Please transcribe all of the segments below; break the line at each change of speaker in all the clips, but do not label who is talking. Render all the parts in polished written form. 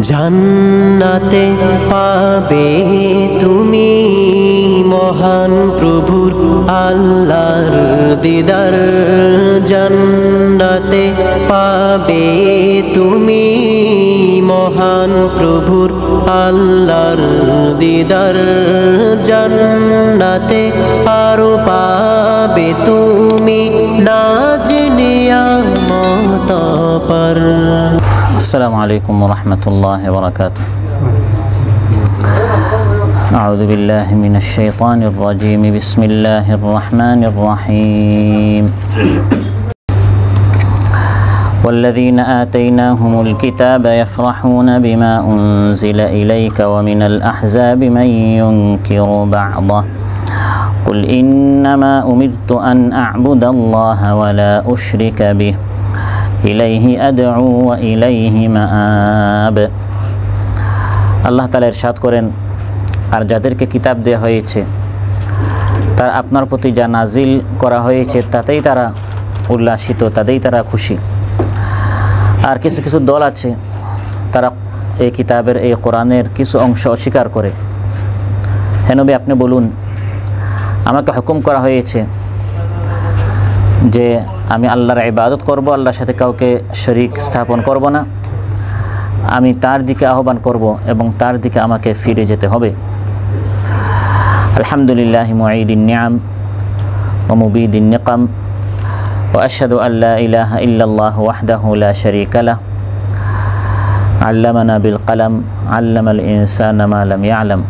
জান্নাতে পাবে তুমি মহান প্রভুর আল্লাহর দিদার। জান্নাতে পাবে তুমি মহান প্রভুর আল্লাহর দিদার। জান্নাতে আরো পাবে তুমি নাজ নিয়ামত পার।
السلام عليكم ورحمة الله وبركاته. أعوذ بالله من الشيطان الرجيم. بسم الله الرحمن الرحيم. والذين آتيناهم الكتاب يفرحون بما أنزل إليك ومن الأحزاب من ينكر بعضه قل إنما أمرت أن أعبد الله ولا أشرك به ইলাইহি আদউ ওয়া ইলাইহি মাআব। আল্লাহ তাআলা ইরশাদ করেন, আর যাদেরকে কিতাব দেওয়া হয়েছে তার আপনার প্রতি যা নাজিল করা হয়েছে তাতেই তারা উল্লাসিত, তাতেই তারা খুশি। আর কিছু কিছু দল আছে তারা এই কিতাবের, এই কোরআনের কিছু অংশ অস্বীকার করে। হে নবী, আপনি বলুন, আমাকে হুকুম করা হয়েছে যে আমি আল্লাহর ইবাদত করব, আল্লাহর সাথে কাউকে শরীক স্থাপন করব না। আমি তার দিকে আহ্বান করব এবং তার দিকে আমাকে ফিরে যেতে হবে। আলহামদুলিল্লাহ মুঈদিন নিআম ওয়া মুবিদিন নিকাম ওয়া আশহাদু আল লা ইলাহা ইল্লাল্লাহু ওয়াহদাহু লা শারীকা লাহ আল্লামানা বিল কলম আল্লামাল ইনসানা মা লাম ইয়ালাম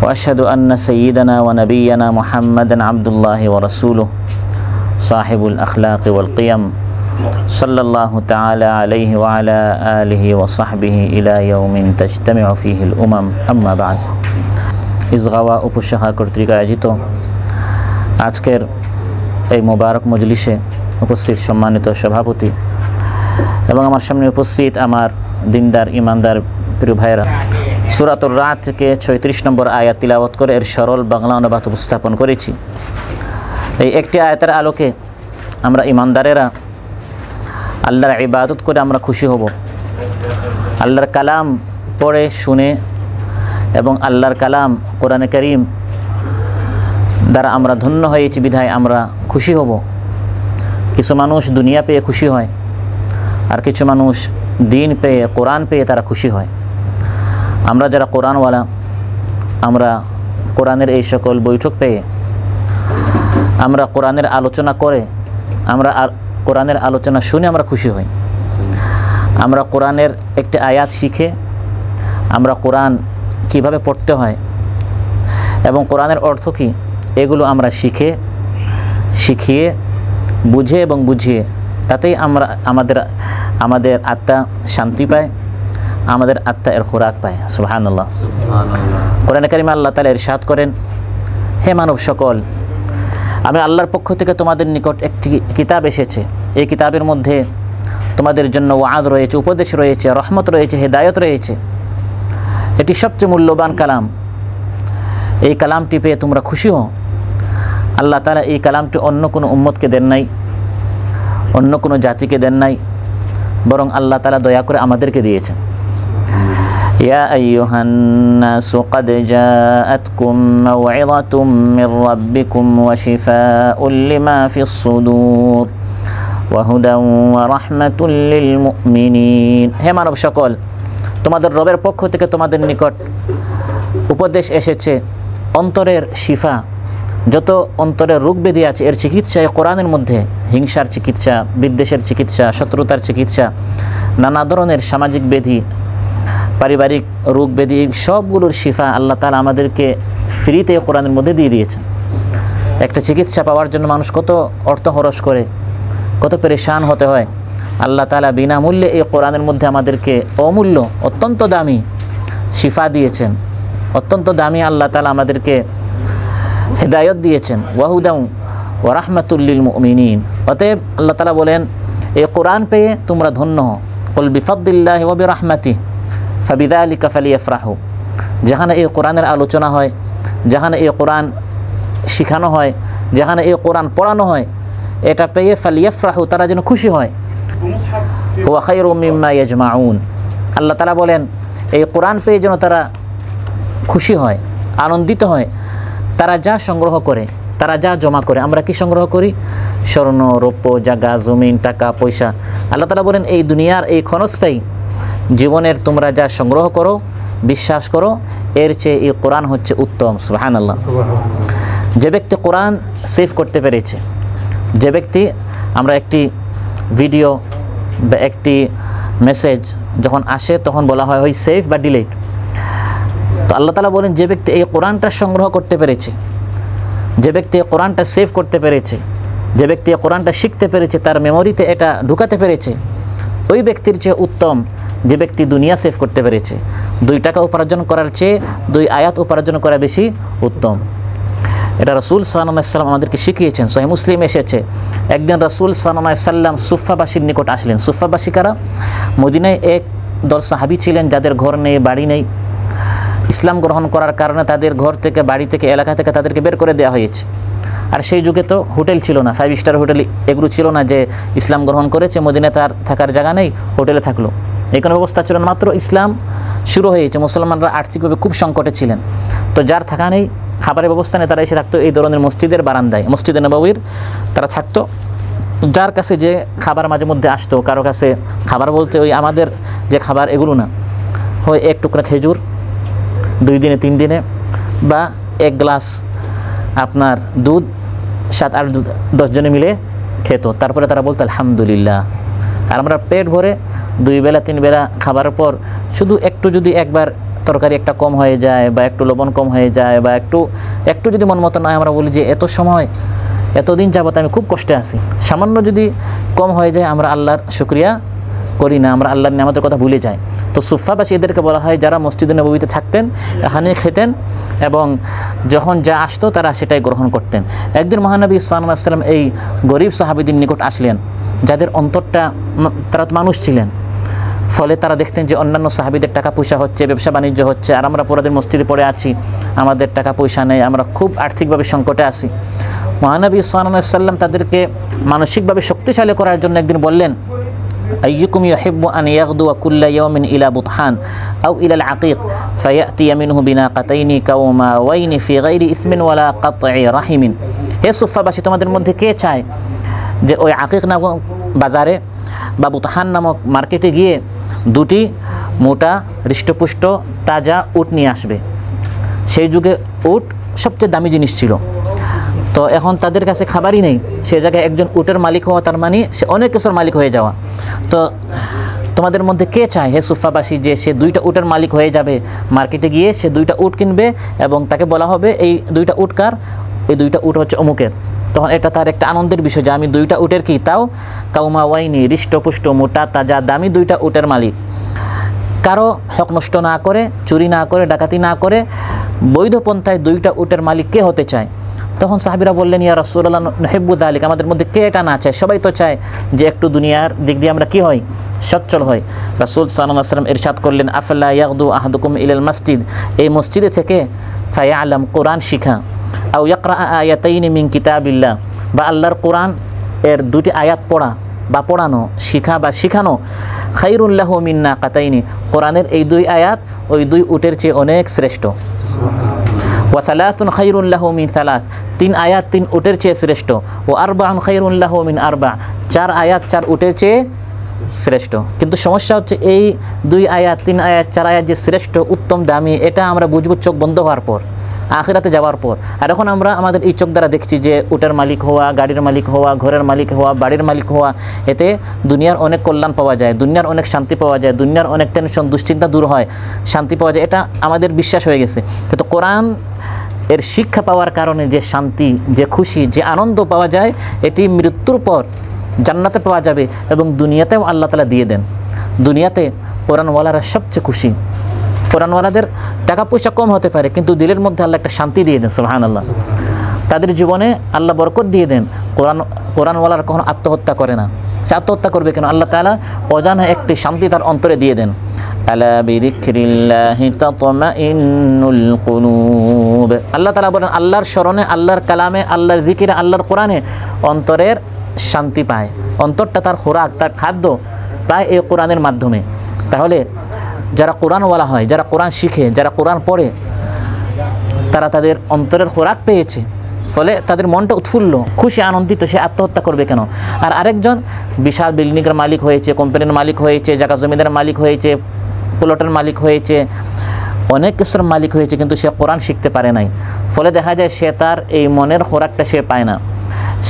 ওয়া আশহাদু আন্না সাইয়্যিদানা ওয়া নাবিয়্যানা মুহাম্মাদান আবদুল্লাহি ওয়া রাসূলুহু সাহিবুল আখলাক ওয়াল কিয়াম সাল্লাল্লাহু তাআলা আলাইহি ওয়া আলা আলিহি ওয়া সাহবিহি ইলা ইয়াউমিন তাজতামিউ ফীহিল উমাম, আম্মা বা'দ। ইসগাওয়া উপশাখা কর্তৃক আয়োজিত আজকের এই মোবারক মজলিসে উপস্থিত সম্মানিত সভাপতি এবং আমার সামনে উপস্থিত আমার দিনদার ইমানদার প্রিয় ভাইয়েরা, সূরাতুর রাদ থেকে 36 নম্বর আয়াত তিলাওয়াত করে এর সরল বাংলা অনুবাদ উপস্থাপন করেছি। এই একটি আয়াতের আলোকে আমরা ইমানদারেরা আল্লাহর ইবাদত করে আমরা খুশি হব। আল্লাহর কালাম পড়ে শুনে এবং আল্লাহর কালাম কোরআনে কারীম দ্বারা আমরা ধন্য হয়েছি বিধায় আমরা খুশি হব। কিছু মানুষ দুনিয়া পেয়ে খুশি হয়, আর কিছু মানুষ দিন পেয়ে, কোরআন পেয়ে তারা খুশি হয়। আমরা যারা কোরআনওয়ালা, আমরা কোরআনের এই সকল বৈঠক পেয়ে, আমরা কোরআনের আলোচনা করে, আমরা কোরআনের আলোচনা শুনে আমরা খুশি হই। আমরা কোরআনের একটি আয়াত শিখে, আমরা কোরআন কিভাবে পড়তে হয় এবং কোরআনের অর্থ কী, এগুলো আমরা শিখিয়ে বুঝে এবং বুঝিয়ে তাতেই আমরা আমাদের আত্মা শান্তি পায়, আমাদের আত্মা এর খোরাক পায়। সুবহানাল্লাহ। কোরআনে কারীমে আল্লাহ তাআলা ইরশাদ করেন, হে মানব সকল, আমি আল্লাহর পক্ষ থেকে তোমাদের নিকট একটি কিতাব এসেছে। এই কিতাবের মধ্যে তোমাদের জন্য ওয়াজ রয়েছে, উপদেশ রয়েছে, রহমত রয়েছে, হেদায়ত রয়েছে। এটি সবচেয়ে মূল্যবান কালাম। এই কালামটি পেয়ে তোমরা খুশি হও। আল্লাহ তাআলা এই কালামটি অন্য কোনো উম্মতকে দেন নাই, অন্য কোনো জাতিকে দেন নাই, বরং আল্লাহ তাআলা দয়া করে আমাদেরকে দিয়েছেন। يا أيها الناس قد جاءتكم موعظة من ربكم وشفاء لما في الصدور وهدى ورحمة للمؤمنين। হে মানব সকল, তোমাদের রবের পক্ষ থেকে তোমাদের নিকট উপদেশ এসেছে, অন্তরের শিফা, যত অন্তরের রোগ ব্যাধি আছে এর চিকিৎসা এই কোরআনের মধ্যে। হিংসার চিকিৎসা, বিদ্বেষের চিকিৎসা, শত্রুতার চিকিৎসা, নানা ধরনের সামাজিক ব্যাধি, পারিবারিক রোগ ব্যাধি, সবগুলোর শিফা আল্লাহ তাআলা আমাদেরকে ফ্রিতে কোরআনের মধ্যে দিয়ে দিয়েছেন। একটা চিকিৎসা পাওয়ার জন্য মানুষ কত অর্থ খরচ করে, কত পেরেশান হতে হয়। আল্লাহ তাআলা বিনামূল্যে এই কোরআনের মধ্যে আমাদেরকে অমূল্য, অত্যন্ত দামি শিফা দিয়েছেন। অত্যন্ত দামি আল্লাহ তাআলা আমাদেরকে হেদায়ত দিয়েছেন। ওয়াহুদা ওয়া রাহমাতুল লিল মুমিনিন। অতএব আল্লাহ তাআলা বলেন, এই কোরআন পেয়ে তোমরা ধন্য হও। কুল বিফাদলিল্লাহি ওয়া বিরাহমাতিহি ফাবিযালিকা ফালিয়াফরাহু। যেখানে এই কোরআনের আলোচনা হয়, যেখানে এই কোরআন শেখানো হয়, যেখানে এই কোরআন পড়ানো হয়, এটা পেয়ে ফালিয়াফরাহু, তারা যেন খুশি হয়। ওয়া খায়রুম মিম্মা ইয়াজমাউন। আল্লাহ তাআলা বলেন এই কোরআন পেয়ে যেন তারা খুশি হয়, আনন্দিত হয়। তারা যা সংগ্রহ করে, তারা যা জমা করে, আমরা কি সংগ্রহ করি? স্বর্ণ, রৌপ্য, জায়গা, জমিন, টাকা, পয়সা। আল্লাহ তাআলা বলেন এই দুনিয়ার এই ক্ষণস্থায়ী জীবনের তোমরা যা সংগ্রহ করো, বিশ্বাস করো, এর চেয়ে এই কোরআন হচ্ছে উত্তম। সুবহানাল্লাহ। যে ব্যক্তি কোরআন সেভ করতে পেরেছে, যে ব্যক্তি, আমরা একটি ভিডিও বা একটি মেসেজ যখন আসে তখন বলা হয় ওই সেভ বা ডিলিট। তো আল্লাহ তাআলা বলেন যে ব্যক্তি এই কোরআনটা সংগ্রহ করতে পেরেছে, যে ব্যক্তি এই কোরআনটা সেভ করতে পেরেছে, যে ব্যক্তি এই কোরআনটা শিখতে পেরেছে, তার মেমোরিতে এটা ঢুকাতে পেরেছে, ওই ব্যক্তির চেয়ে উত্তম যে ব্যক্তি দুনিয়া সেভ করতে পেরেছে। 2 টাকা উপার্জন করার চেয়ে 2 আয়াত উপার্জন করা বেশি উত্তম। এটা রাসূল সাল্লাল্লাহু আলাইহি ওয়াসাল্লাম আমাদেরকে শিখিয়েছেন। সহিহ মুসলিম এসেছে, একদিন রাসূল সাল্লাল্লাহু আলাইহি ওয়াসাল্লাম সুফাবাসীর নিকট আসলেন। সুফাবাসী কারা? মদিনায় এক দল সাহাবী ছিলেন যাদের ঘর নেই, বাড়ি নেই। ইসলাম গ্রহণ করার কারণে তাদের ঘর থেকে, বাড়ি থেকে, এলাকা থেকে তাদেরকে বের করে দেওয়া হয়েছে। আর সেই যুগে তো হোটেল ছিল না, 5 স্টার হোটেল এগুলো ছিল না যে ইসলাম গ্রহণ করেছে মদিনায় তার থাকার জায়গা নেই, হোটেলে থাকলো, এই কোনো ব্যবস্থা ছিল না। মাত্র ইসলাম শুরু হয়েছে, মুসলমানরা আর্থিকভাবে খুব সংকটে ছিলেন। তো যার থাকা নেই, খাবারের ব্যবস্থা নেই, তারা এসে থাকতো এই ধরনের মসজিদের বারান্দায়, মসজিদে নববীর তারা থাকতো। যার কাছে যে খাবার মাঝে মধ্যে আসতো, কারো কাছে খাবার বলতে ওই আমাদের যে খাবার এগুলো না, হয় 1 টুকরা খেজুর 2 দিনে 3 দিনে, বা 1 গ্লাস আপনার দুধ, 7-8-10 জনে মিলে খেত। তারপরে তারা বলতো আলহামদুলিল্লাহ। আর আমরা পেট ভরে 2 বেলা 3 বেলা খাবারের পর শুধু একটু যদি একবার তরকারি একটা কম হয়ে যায়, বা একটু লবণ কম হয়ে যায়, বা একটু যদি মন মতো নয়, আমরা বলি যে এত সময় এতদিন যাবত আমি খুব কষ্টে আছি। সামান্য যদি কম হয়ে যায় আমরা আল্লাহর শুকরিয়া করি না, আমরা আল্লাহর নিয়ামতের কথা ভুলে যাই। তো সুফাবাসী এদেরকে বলা হয় যারা মসজিদে নববীতে থাকতেন, এখানে খেতেন এবং যখন যা আসতো তারা সেটাই গ্রহণ করতেন। একদিন মহানবী সাল্লাল্লাহু আলাইহি ওয়াসাল্লাম এই গরিব সাহাবীদের নিকট আসলেন, যাদের অন্তরটা, তারা মানুষ ছিলেন, ফলে তারা দেখতেন যে অন্যান্য সাহাবীদের টাকা পয়সা হচ্ছে, ব্যবসা বাণিজ্য হচ্ছে, আর আমরা পুরাদিন মসজিদে পড়ে আছি, আমাদের টাকা পয়সা নেই, আমরা খুব আর্থিকভাবে সংকটে আছি। মহানবী সাল্লাল্লাহু আলাইহি ওয়াসাল্লাম তাদেরকে মানসিকভাবে শক্তিশালী করার জন্য একদিন বললেন, আইয়ুকুম ইউহিব্বু আন ইয়াগদুয়া কুল্লা ইয়াওমিন ইলা বুতহান আও ইলা আল-আকিক ফায়াতিয়া মিনহু বিনাকাতাইনি কাওমাওয়াইনি ফি গায়রি ইসমিন ওয়ালা কাতঈ রাহিমিন। হে সুফাবাসী, তোমাদের মধ্যে কে চায় যে ওই আকিক নামক বাজারে বা বুতহান নামক মার্কেটে গিয়ে 2টি মোটা হৃষ্টপুষ্ট তাজা উট নিয়ে আসবে? সেই যুগে উট সবচেয়ে দামি জিনিস ছিল। তো এখন তাদের কাছে খাবারই নেই, সে জায়গায় একজন উটের মালিক হওয়া তার মানে সে অনেক কিছুর মালিক হয়ে যাওয়া। তো তোমাদের মধ্যে কে চায় হে সুফাবাসী যে সে 2টা উটের মালিক হয়ে যাবে, মার্কেটে গিয়ে সে 2টা উট কিনবে এবং তাকে বলা হবে এই 2টা উট কার? এই 2টা উট হচ্ছে অমুকের। তখন এটা তার একটা আনন্দের বিষয় যে আমি 2টা উটের কি, তাও কাউমাওয়াইনি, হৃষ্টপুষ্ট মোটা তাজা দামি 2টা উটের মালিক। কারো হক নষ্ট না করে, চুরি না করে, ডাকাতি না করে বৈধ পন্থায় 2টা উটের মালিক কে হতে চায়? তখন সাহাবীরা বললেন, ইয়া রাসূলুল্লাহ নুহিব্বু যালিক, আমাদের মধ্যে কে এটা না চায়? সবাই তো চায় যে একটু দুনিয়ার দিক দিয়ে আমরা কি হই, সচ্ছল হই। রাসূল সাল্লাল্লাহু আলাইহি ওয়াসাল্লাম ইরশাদ করলেন, আফলা ইয়াগদু আহাদুকুম ইলাল মসজিদ, এই মসজিদে থেকে ফায়ালাম, কোরআন শিখা, আও ইয়াকরা আয়াতাইনি মিন কিতাবিল্লাহ, বা আল্লাহর কোরআন এর 2টি আয়াত পড়া বা পড়ানো, শিখা বা শিখানো, খায়রুল লাহু মিন নাকাতাইনি, কোরআনের এই 2 আয়াত ওই 2 উটের চেয়ে অনেক শ্রেষ্ঠ। ওয়া সালাসুন খায়রুন লাহু মিন সালাস, 3 আয়াত 3 উটের চেয়ে শ্রেষ্ঠ। ও আরবাউন খায়রুন লাহু মিন আরবা, 4 আয়াত 4 উটের চেয়ে শ্রেষ্ঠ। কিন্তু সমস্যা হচ্ছে এই 2 আয়াত 3 আয়াত 4 আয়াত যে শ্রেষ্ঠ, উত্তম, দামি, এটা আমরা বুঝবো চোখ বন্ধ হওয়ার পর, আখিরাতে যাওয়ার পর। আর এখন আমরা আমাদের এই চোখ দ্বারা দেখছি যে উটের মালিক হওয়া, গাড়ির মালিক হওয়া, ঘরের মালিক হওয়া, বাড়ির মালিক হওয়া, এতে দুনিয়ার অনেক কল্যাণ পাওয়া যায়, দুনিয়ার অনেক শান্তি পাওয়া যায়, দুনিয়ার অনেক টেনশন দুশ্চিন্তা দূর হয়, শান্তি পাওয়া যায়, এটা আমাদের বিশ্বাস হয়ে গেছে। কিন্তু কোরআন এর শিক্ষা পাওয়ার কারণে যে শান্তি, যে খুশি, যে আনন্দ পাওয়া যায়, এটি মৃত্যুর পর জান্নাতে পাওয়া যাবে এবং দুনিয়াতেও আল্লাহ তাআলা দিয়ে দেন। দুনিয়াতে কোরআনওয়ালারা সবচেয়ে খুশি। কোরআনওয়ালাদের টাকা পয়সা কম হতে পারে, কিন্তু দিলের মধ্যে আল্লাহ একটা শান্তি দিয়ে দেন, সুবহানাল্লাহ। তাদের জীবনে আল্লাহ বরকত দিয়ে দেন। কোরআনওয়ালারা কখনো আত্মহত্যা করে না। সে আত্মহত্যা করবে কেন? আল্লাহ তাআলা অজানা একটি শান্তি তার অন্তরে দিয়ে দেন। আলা বিযিকরিল্লাহি তাতমাইন্নুল কুলুব, আল্লাহ তাআলা বলেন আল্লাহর স্মরণে, আল্লাহর কালামে, আল্লাহর জিকিরে, আল্লাহর কোরআনে অন্তরের শান্তি পায়। অন্তরটা তার খোরাক, তার খাদ্য পায় এই কোরআনের মাধ্যমে। তাহলে যারা কোরআনওয়ালা হয়, যারা কোরআন শিখে, যারা কোরআন পড়ে, তারা তাদের অন্তরের খোরাক পেয়েছে, ফলে তাদের মনটা উৎফুল্ল, খুশি, আনন্দিত, সে আত্মহত্যা করবে কেন? আর আরেকজন বিশাল বিল্ডিংয়ের মালিক হয়েছে, কোম্পানির মালিক হয়েছে, জায়গা জমিদার মালিক হয়েছে, প্লটের মালিক হয়েছে, অনেক কিছুর মালিক হয়েছে, কিন্তু সে কোরআন শিখতে পারে নাই। ফলে দেখা যায় সে তার এই মনের খোরাকটা সে পায় না,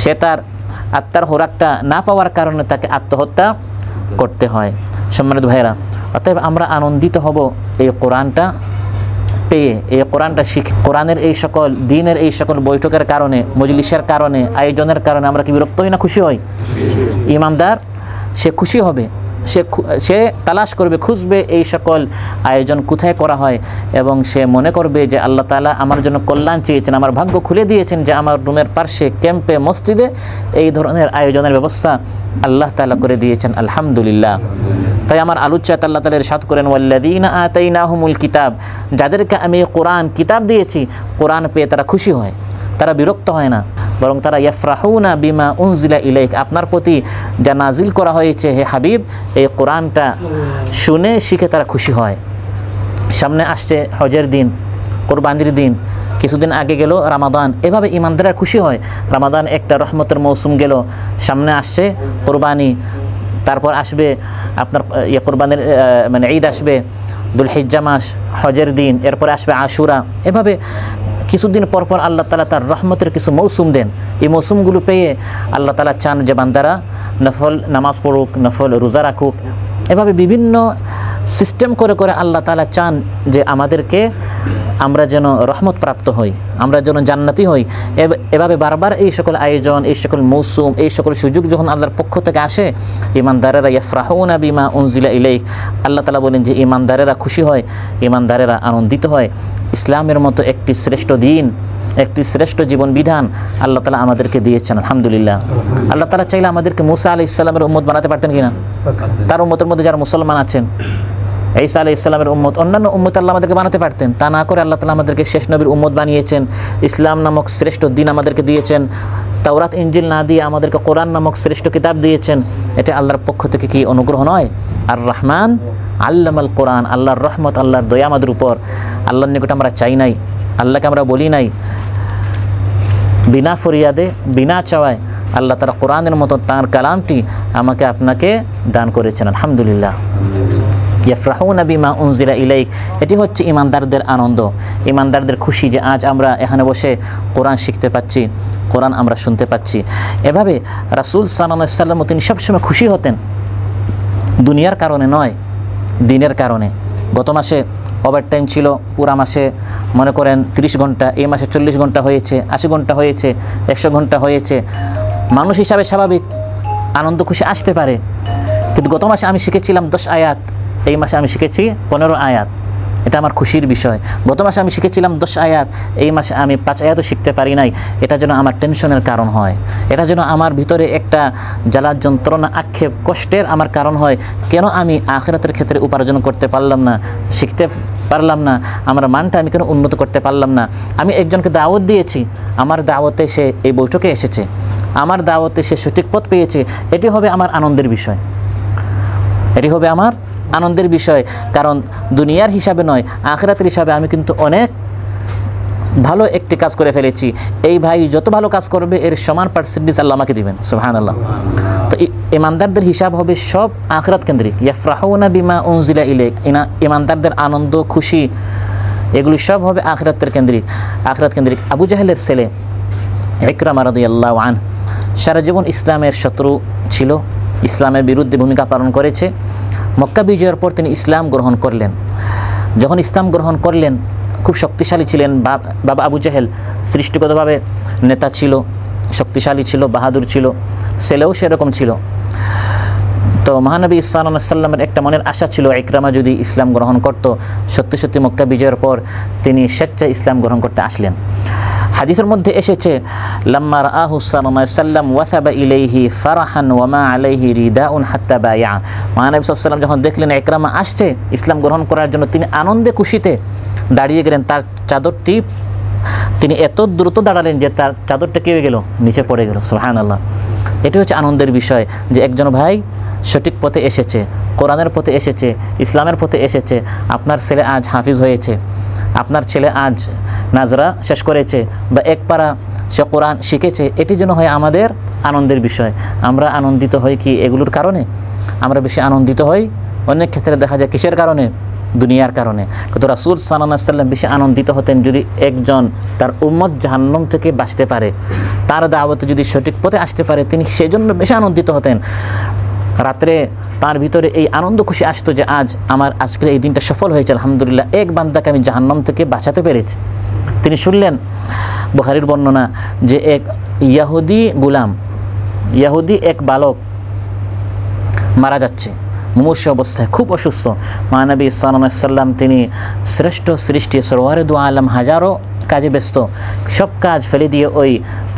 সে তার আত্মার খোরাকটা না পাওয়ার কারণে তাকে আত্মহত্যা করতে হয়। সম্মানিত ভাইরা, অতএব আমরা আনন্দিত হব এই কোরআনটা পেয়ে, এই কোরআনটা শিখে। কোরআনের এই সকল দিনের এই সকল বৈঠকের কারণে, মজলিসের কারণে, আয়োজনের কারণে আমরা কি বিরক্ত হই না খুশি হই? ইমানদার সে খুশি হবে, সে তালাশ করবে, খুঁজবে এই সকল আয়োজন কোথায় করা হয়, এবং সে মনে করবে যে আল্লাহ তাআলা আমার জন্য কল্যাণ চেয়েছেন, আমার ভাগ্য খুলে দিয়েছেন যে আমার রুমের পাশে, ক্যাম্পে, মসজিদে এই ধরনের আয়োজনের ব্যবস্থা আল্লাহ তাআলা করে দিয়েছেন। আলহামদুলিল্লাহ। তাই আমার আলোচ্যাত আল্লাহ তাআলা ইরশাদ করেন, ওয়াল্লাযীনা আতাইনাহুমুল কিতাব, যাদেরকে আমি কোরআন কিতাব দিয়েছি, কোরআন পেয়ে তারা খুশি হয়, তারা বিরক্ত হয় না, বরং তারা ইয়াফরাহুনা বিমা উনজিলা ইলাইক, আপনার প্রতি যা নাজিল করা হয়েছে হে হাবিব, এই কোরআনটা শুনে শিখে তারা খুশি হয়। সামনে আসছে হজের দিন, কোরবানির দিন, কিছুদিন আগে গেল রমাদান, এভাবে ইমানদাররা খুশি হয়। রমাদান একটা রহমতের মৌসুম গেল, সামনে আসছে কোরবানি, তারপর আসবে আপনার কোরবানির মানে ঈদ আসবে, দুলহিজ্জা মাস, হজের দিন, এরপরে আসবে আশুরা। এভাবে কিছুদিন পর পর আল্লাহ তাআলা তার রহমতের কিছু মৌসুম দেন। এই মৌসুমগুলো পেয়ে আল্লাহ তাআলা চান যে বান্দারা নফল নামাজ পড়ুক, নফল রোজা রাখুক। এভাবে বিভিন্ন সিস্টেম করে করে আল্লাহ তাআলা চান যে আমাদেরকে, আমরা যেন রহমত প্রাপ্ত হই, আমরা যেন জান্নাতি হই। এভাবে বারবার এই সকল আয়োজন, এই সকল মৌসুম, এই সকল সুযোগ যখন আল্লাহর পক্ষ থেকে আসে, ইমানদারেরা ইয়াফরাহুনা বিমা উনজিলা ইলাইক, আল্লাহ তাআলা বলেন যে ইমানদারেরা খুশি হয়, ইমানদারেরা আনন্দিত হয়। ইসলামের মতো একটি শ্রেষ্ঠ দিন, একটি শ্রেষ্ঠ জীবন বিধান আল্লাহ তাআলা আমাদেরকে দিয়েছেন। আলহামদুলিল্লাহ। আল্লাহ তাআলা চাইলে আমাদেরকে মুসা আলাইহিস সালামের উম্মত বানাতে পারতেন কিনা? তার উম্মতের মধ্যে যারা মুসলমান আছেন, ঈসা আলাইহিস সালামের উম্মত, অন্যান্য উম্মত আল্লাহ আমাদেরকে বানাতে পারতেন। তা না করে আল্লাহ তাআলা আমাদেরকে শেষ নবীর উম্মত বানিয়েছেন, ইসলাম নামক শ্রেষ্ঠ দিন আমাদেরকে দিয়েছেন, তাওরাত ইনজিল না দিয়ে আমাদেরকে কোরআন নামক শ্রেষ্ঠ কিতাব দিয়েছেন। এটা আল্লাহর পক্ষ থেকে কি অনুগ্রহ নয়? আর রহমান আল্লামাল কোরআন, আল্লাহর রহমত, আল্লাহর দয়া আমাদের উপর। আল্লাহর নিকট আমরা চাই নাই, আল্লাহকে আমরা বলি নাই, বিনা ফরিয়াদে, বিনা চাওয়ায় আল্লাহ তাআলা কোরআনের মতো তাঁর কালামটি আমাকে আপনাকে দান করেছেন। আলহামদুলিল্লাহ। ইয়াফরাহুনা বিমা উনজিলা ইলাইক, এটি হচ্ছে ইমানদারদের আনন্দ, ইমানদারদের খুশি যে আজ আমরা এখানে বসে কোরআন শিখতে পাচ্ছি, কোরআন আমরা শুনতে পাচ্ছি। এভাবে রাসূল সাল্লাল্লাহু আলাইহি ওয়াসাল্লাম তিনি সবসময় খুশি হতেন, দুনিয়ার কারণে নয়, দিনের কারণে। গত মাসে ওভারটাইম ছিল, পুরা মাসে মনে করেন 30 ঘন্টা, এই মাসে 40 ঘন্টা হয়েছে, 80 ঘন্টা হয়েছে, 100 ঘন্টা হয়েছে। মানুষ হিসাবে স্বাভাবিক আনন্দ খুশি আসতে পারে, কিন্তু গত মাসে আমি শিখেছিলাম 10 আয়াত, এই মাসে আমি শিখেছি 15 আয়াত, এটা আমার খুশির বিষয়। গত মাসে আমি শিখেছিলাম 10 আয়াত, এই মাসে আমি 5 আয়াতও শিখতে পারি নাই, এটা যেন আমার টেনশনের কারণ হয়, এটা যেন আমার ভিতরে একটা জ্বালা যন্ত্রণা, আক্ষেপ, কষ্টের আমার কারণ হয়। কেন আমি আখিরাতের ক্ষেত্রে উপার্জন করতে পারলাম না, শিখতে পারলাম না, আমার মানটা আমি কেন উন্নত করতে পারলাম না? আমি একজনকে দাওয়াত দিয়েছি, আমার দাওয়াতে সে এই বৈঠকে এসেছে, আমার দাওয়াতে সে সঠিক পথ পেয়েছে, এটি হবে আমার আনন্দের বিষয়, এটি হবে আমার আনন্দের বিষয়। কারণ দুনিয়ার হিসাবে নয়, আখিরাতের হিসাবে আমি কিন্তু অনেক ভালো একটি কাজ করে ফেলেছি। এই ভাই যত ভালো কাজ করবে এর সমান পার্সেন্টেজ আল্লাহ আমাকে দিবেন। সুবহানাল্লাহ। তো ইমানদারদের হিসাব হবে সব আখিরাত কেন্দ্রিক। ইয়াফরাহুনা বিমা উনজিলা ইলাইক, ইমানদারদের আনন্দ, খুশি, এগুলি সব হবে আখিরাতের কেন্দ্রিক, আখিরাত কেন্দ্রিক। আবু জাহেলের ছেলে ইকরামা রাদিয়াল্লাহু আনহু সারা জীবন ইসলামের শত্রু ছিল, ইসলামের বিরুদ্ধে ভূমিকা পালন করেছে। মক্কা বিজয়ের পর তিনি ইসলাম গ্রহণ করলেন। যখন ইসলাম গ্রহণ করলেন, খুব শক্তিশালী ছিলেন বাবা আবু জাহেল, সৃষ্টিগতভাবে নেতা ছিল, শক্তিশালী ছিল, বাহাদুর ছিল, ছেলেও সেরকম ছিল। তো মহানবী সাল্লাল্লাহু আলাইহি ওয়াসাল্লামের একটা মনের আশা ছিল, ইকরামা যদি ইসলাম গ্রহণ করত, সত্যি সত্যি মক্কা বিজয়ের পর তিনি স্বেচ্ছায় ইসলাম গ্রহণ করতে আসলেন। হাদিসের মধ্যে এসেছে, লাম্মা রাআহু সাল্লাল্লাহু আলাইহি ওয়াসাল্লাম ওয়াসাবা ইলাইহি ফারাহান ওয়া মা আলাইহি রিদাউন হাত্তা বায়া। মহানবী সাল্লাল্লাহু আলাইহি ওয়াসাল্লাম যখন দেখলেন ইকরামা আসছে ইসলাম গ্রহণ করার জন্য, তিনি আনন্দে খুশিতে দাঁড়িয়ে গেলেন। তার চাদরটি তিনি এত দ্রুত দাঁড়ালেন যে তার চাদরটা কি হয়ে গেল, নিচে পড়ে গেল। সুবহানাল্লাহ। এটি হচ্ছে আনন্দের বিষয় যে একজন ভাই সঠিক পথে এসেছে, কোরআনের পথে এসেছে, ইসলামের পথে এসেছে, আপনার ছেলে আজ হাফিজ হয়েছে, আপনার ছেলে আজ নাজরা শেষ করেছে বা এক পারা সে কোরআন শিখেছে, এটি যেন হয় আমাদের আনন্দের বিষয়। আমরা আনন্দিত হই কি এগুলোর কারণে? আমরা বেশি আনন্দিত হই অনেক ক্ষেত্রে দেখা যায় কিসের কারণে? দুনিয়ার কারণে। কিন্তু রাসূল সাল্লাল্লাহু আলাইহি ওয়াসাল্লাম বেশি আনন্দিত হতেন যদি একজন তার উম্মত জাহান্নাম থেকে বাঁচতে পারে, তার দাওয়াতে যদি সঠিক পথে আসতে পারে, তিনি সেজন্য বেশি আনন্দিত হতেন। রাত্রে তার ভিতরে এই আনন্দ খুশি আসতো যে আজ আমার আজকের এই দিনটা সফল হয়েছে, আলহামদুলিল্লাহ, এক বান্দাকে আমি জাহান্নাম থেকে বাঁচাতে পেরেছি। তিনি শুনলেন বুখারীর বর্ণনা যে এক ইয়াহুদি এক বালক মারা যাচ্ছে মুমূর্ষ অবস্থায়, খুব অসুস্থ। মহানবী সাল্লাল্লাহু আলাইহি ওয়াসাল্লাম তিনি শ্রেষ্ঠ সৃষ্টি সরওয়ারে দু আলম, হাজারো কাজে ব্যস্ত, সব কাজ ফেলে দিয়ে ওই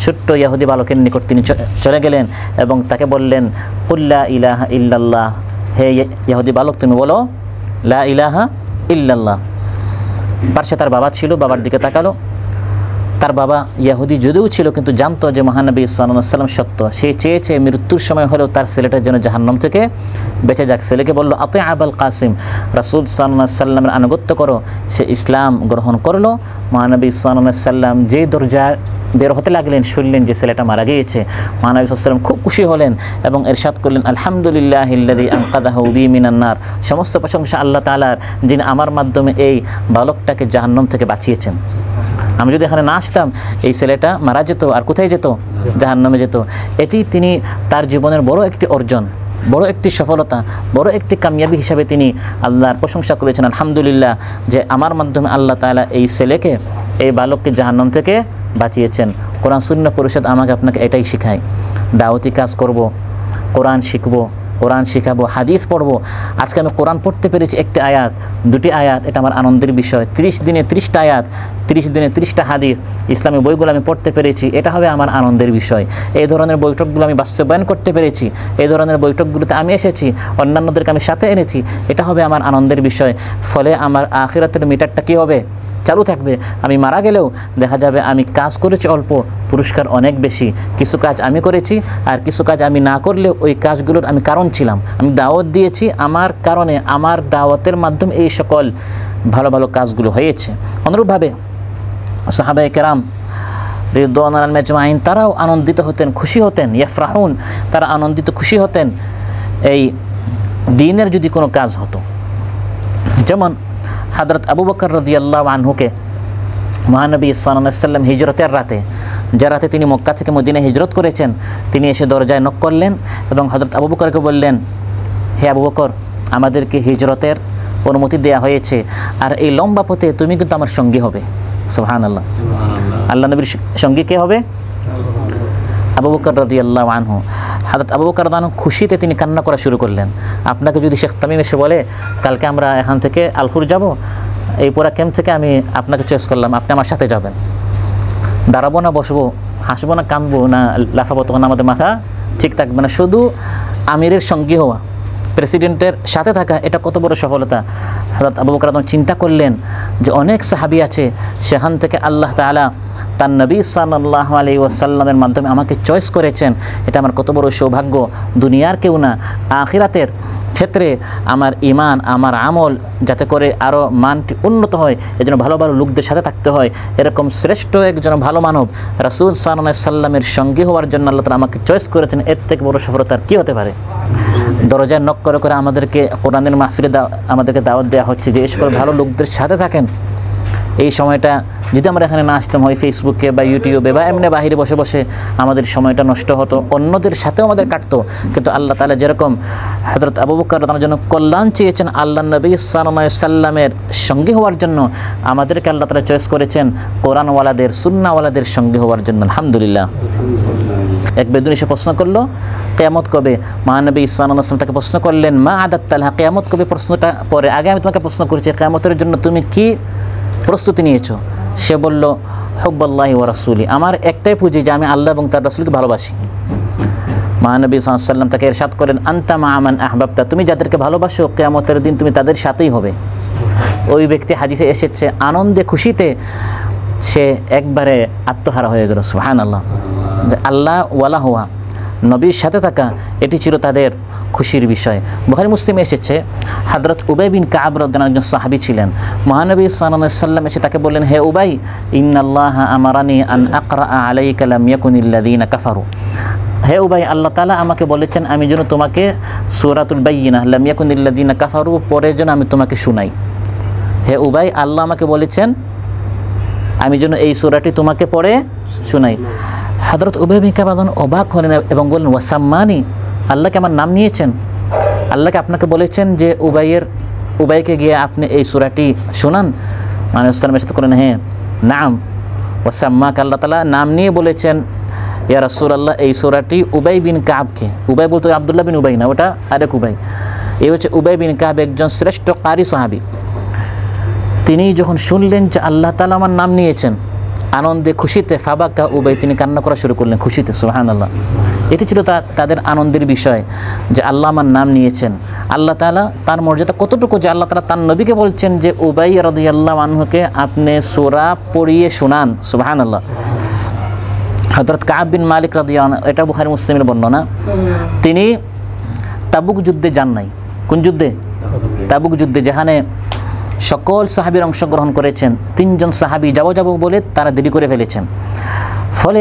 ছোট্ট ইয়াহুদি বালকের নিকট তিনি চলে গেলেন এবং তাকে বললেন, কুল লা ইলাহা ইল্লাল্লাহ, হে ইয়াহুদি বালক তুমি বলো লা ইলাহা ইল্লাল্লাহ। পার্শ্বে তার বাবা ছিল, বাবার দিকে তাকালো। তার বাবা ইয়াহুদি যদিও ছিল কিন্তু জানতো যে মহানবী সাল্লাল্লাহু আলাইহি ওয়াসাল্লাম সত্য। সে চেয়েছে মৃত্যুর সময় হলেও তার ছেলেটার জন্য জাহান্নাম থেকে বেঁচে যাক। ছেলেকে বলল, আতি আবুল কাসিম, রাসূল সাল্লাল্লাহু আলাইহি ওয়াসাল্লামের আনুগত্য করো। সে ইসলাম গ্রহণ করলো। মহানবী সাল্লাল্লাহু আলাইহি ওয়াসাল্লাম যেই দরজা বের হতে লাগলেন, শুনলেন যে ছেলেটা মারা গিয়েছে। মহানবী সাল্লাল্লাহু আলাইহি ওয়াসাল্লাম খুব খুশি হলেন এবং ইরশাদ করলেন, আলহামদুলিল্লাহিল্লাযী আনকাযাহু বি মিনান নার, সমস্ত প্রশংসা আল্লাহ তাআলার, যিনি আমার মাধ্যমে এই বালকটাকে জাহান্নাম থেকে বাঁচিয়েছেন। আমি যদি এখানে না আসতাম এই ছেলেটা মারা যেত, আর কোথায় যেত? জাহান্নামে যেত। এটি তিনি তার জীবনের বড় একটি অর্জন, বড় একটি সফলতা, বড় একটি কামিয়াবি হিসাবে তিনি আল্লাহর প্রশংসা করেছেন। আলহামদুলিল্লাহ যে আমার মাধ্যমে আল্লাহ তাআলা এই ছেলেকে, এই বালককে জাহান্নাম থেকে বাঁচিয়েছেন। কোরআন সুন্নাহ পরিষদ আমাকে আপনাকে এটাই শেখায়। দাওয়াতি কাজ করব, কোরআন শিখব, কোরআন শেখাবো, হাদিস পড়বো। আজকে আমি কোরআন পড়তে পেরেছি একটি আয়াত, দুটি আয়াত, এটা আমার আনন্দের বিষয়। 30 দিনে 30টা আয়াত, 30 দিনে 30টা হাদিস, ইসলামী বইগুলো আমি পড়তে পেরেছি, এটা হবে আমার আনন্দের বিষয়। এই ধরনের বৈঠকগুলো আমি বাস্তবায়ন করতে পেরেছি, এই ধরনের বৈঠকগুলোতে আমি এসেছি, অন্যান্যদেরকে আমি সাথে এনেছি, এটা হবে আমার আনন্দের বিষয়। ফলে আমার আখিরাতের মিটারটা কী হবে? চালু থাকবে। আমি মারা গেলেও দেখা যাবে আমি কাজ করেছি অল্প, পুরস্কার অনেক বেশি। কিছু কাজ আমি করেছি আর কিছু কাজ আমি না করলেও ওই কাজগুলোর আমি কারণ ছিলাম, আমি দাওয়াত দিয়েছি, আমার কারণে, আমার দাওয়াতের মাধ্যমে এই সকল ভালো ভালো কাজগুলো হয়েছে। অনুরূপভাবে সাহাবায়ে কেরাম রিদওয়ানুল্লাহি আলাইহিম আজমাইন তারাও আনন্দিত হতেন, খুশি হতেন, ইয়াফরাহুন, তারা আনন্দিত খুশি হতেন এই দ্বীনের যদি কোনো কাজ হতো। যেমন হযরত আবু বকর রাদিয়াল্লাহু আনহুকে মহানবী সাল্লাল্লাহু আলাইহি ওয়াসাল্লাম হিজরতের রাতে, যে রাতে তিনি মক্কা থেকে মদিনায় হিজরত করেছেন, তিনি এসে দরজায় নক করলেন এবং হযরত আবু বকরকে বললেন, হে আবু বকর, আমাদেরকে হিজরতের অনুমতি দেওয়া হয়েছে, আর এই লম্বা পথে তুমি কিন্তু আমার সঙ্গী হবে। সুবহানাল্লাহ। আল্লাহ নবীর সঙ্গী কে হবে? আবু বকর রাদিয়াল্লাহু আনহু। হযরত আবু বকর রাদিয়াল্লাহু আনহু খুশিতে তিনি কান্না করা শুরু করলেন। আপনাকে যদি শেখ তামিম এসে বলে, কালকে আমরা এখান থেকে আলহুর যাব, এই পুরা ক্যাম্প থেকে আমি আপনাকে চয়েস করলাম, আপনি আমার সাথে যাবেন, দাঁড়াবো না বসবো, হাসবো না কাঁদবো না লাফাবো, তখন আমাদের মাথা ঠিক থাকবে না। শুধু আমিরের সঙ্গী হওয়া, প্রেসিডেন্টের সাথে থাকা, এটা কত বড় সফলতা। হযরত আবু বকর রাদিয়াল্লাহু আনহু চিন্তা করলেন যে অনেক সাহাবী আছে, সেখান থেকে আল্লাহ তাআলা তার নবী সাল্লাল্লাহু আলাইহি ওয়াসাল্লামের মাধ্যমে আমাকে চয়েস করেছেন, এটা আমার কত বড় সৌভাগ্য। দুনিয়ার কেউ না, আখিরাতের ক্ষেত্রে আমার ঈমান, আমার আমল যাতে করে আরও মানটি উন্নত হয়, এজন্য ভালো ভালো লোকদের সাথে থাকতে হয়। এরকম শ্রেষ্ঠ একজন ভালো মানব রাসূল সাল্লাল্লাহু আলাইহি ওয়াসাল্লামের সঙ্গী হওয়ার জন্য আল্লাহ তাআলা আমাকে চয়েস করেছেন। এর থেকে বড় সফলতা আর কী হতে পারে? দরজায় নক করে করে আমাদেরকে কোরআনের মাহফিলে আমাদেরকে দাওয়াত দেওয়া হচ্ছে যে এই সকল ভালো লোকদের সাথে থাকেন। এই সময়টা যদি আমরা এখানে না আসতাম, হয় ফেসবুকে বা ইউটিউবে বা এমনি বাহিরে বসে বসে আমাদের সময়টা নষ্ট হতো, অন্যদের সাথেও আমাদের কাটতো। কিন্তু আল্লাহ তাআলা যেরকম হযরত আবু বকর রাদিয়াল্লাহু আনহুর জন্য কল্যাণ চেয়েছেন, আল্লাহ নবী সাল্লাল্লাহু আলাইহি ওয়াসাল্লামের সঙ্গী হওয়ার জন্য আমাদেরকে আল্লাহ তাআলা চয়েস করেছেন কোরআনওয়ালাদের, সুন্নাহওয়ালাদের সঙ্গী হওয়ার জন্য। আলহামদুলিল্লাহ। এক বেদুনী এসে প্রশ্ন করলো, কিয়ামত কবে? মহানবী সাল্লাল্লাহু আলাইহি ওয়াসাল্লাম তাকে প্রশ্ন করলেন, মা আদাত্তা লাহা, কিয়ামত কবে? প্রশ্নটা পরে, আগে আমি তোমাকে প্রশ্ন করেছি কিয়ামতের জন্য তুমি কি প্রস্তুতি নিয়েছো? সে বলল, হুব্বুল্লাহি ওয়া রাসূলি, আমার একটাই পুঁজি যে আমি আল্লাহ এবং তার রাসূলকে ভালোবাসি। মহানবী সাল্লাল্লাহু আলাইহি ওয়াসাল্লাম তাকে ইরশাদ করেন, আনতা মা মান আহবাবতা, তুমি যাদেরকে ভালোবাসো কিয়ামতের দিন তুমি তাদের সাথেই হবে। ওই ব্যক্তি হাদিসে এসেছে আনন্দে খুশিতে সে একবারে আত্মহারা হয়ে গেল। সুবহানাল্লাহ। যে আল্লাহ ওয়ালা হওয়া, নবীর সাথে থাকা, এটি ছিল তাদের খুশির বিষয়। বুখারী মুসলিমে এসেছে হযরত উবাই বিন কাব রাদিয়াল্লাহু আনহু একজন সাহাবী ছিলেন। মহানবী সাল্লাল্লাহু আলাইহি ওয়াসাল্লাম এসে তাকে বললেন, হে উবাই, ইন্নাল্লাহা আমারানি আন আকরা আলাইকা লাম ইয়াকুনিল্লাযীনা কাফারু। হে উবাই, আল্লাহ তাআলা আমাকে বলেছেন আমি যেন তোমাকে সূরাতুল বাইয়িনাহ লাম ইয়াকুনিল্লাযীনা কাফারু পড়ে যেন আমি তোমাকে শোনাই। হে উবাই, আল্লাহ আমাকে বলেছেন আমি যেন এই সূরাটি তোমাকে পড়ে শোনাই। হযরত উবাই বিন কাব অবাক হলেন এবং বললেন, ওয়াসাম্মানি, আল্লাহকে আমার নাম নিয়েছেন? আল্লাহকে আপনাকে বলেছেন যে উবাইকে গিয়ে আপনি এই সূরাটি শোনান? মানে সাল্লামের সাথে করেন, হ্যাঁ নাম ওয়াসাম্মাক, আল্লাহ তাআলা নাম নিয়ে বলেছেন ইয়া রাসূলুল্লাহ এই সূরাটি উবাই বিন কাবকে। উবাই বলতে আব্দুল্লাহ বিন উবাই না, ওটা আরেক উবাই। এই হচ্ছে উবাই বিন কাব, একজন শ্রেষ্ঠ কারি সাহাবী। তিনি যখন শুনলেন যে আল্লাহ তাআলা আমার নাম নিয়েছেন, আনন্দে খুশিতে ফাবাকা উবাই, তিনি কান্না করা শুরু করলেন খুশিতে, সুবহানাল্লাহ। এটি ছিল তাদের আনন্দের বিষয় যে আল্লাহ আমার নাম নিয়েছেন। আল্লাহ তাআলা তার মর্যাদা কতটুকু যে আল্লাহ তাআলা তার নবীকে বলছেন যে উবাই রাদিয়াল্লাহু আনহুকে আপনি সূরা পড়িয়ে শোনান, সুবহানাল্লাহ। হযরত কাব বিন মালিক রাদিয়াল্লাহু আনহু, এটা বুখারী মুসলিমের বর্ণনা, তিনি তাবুক যুদ্ধে যান নাই। কোন যুদ্ধে? তাবুক যুদ্ধে, যেখানে সকল সাহাবীর অংশগ্রহণ করেছেন। 3 জন সাহাবী যাব বলে তারা দেরি করে ফেলেছেন। ফলে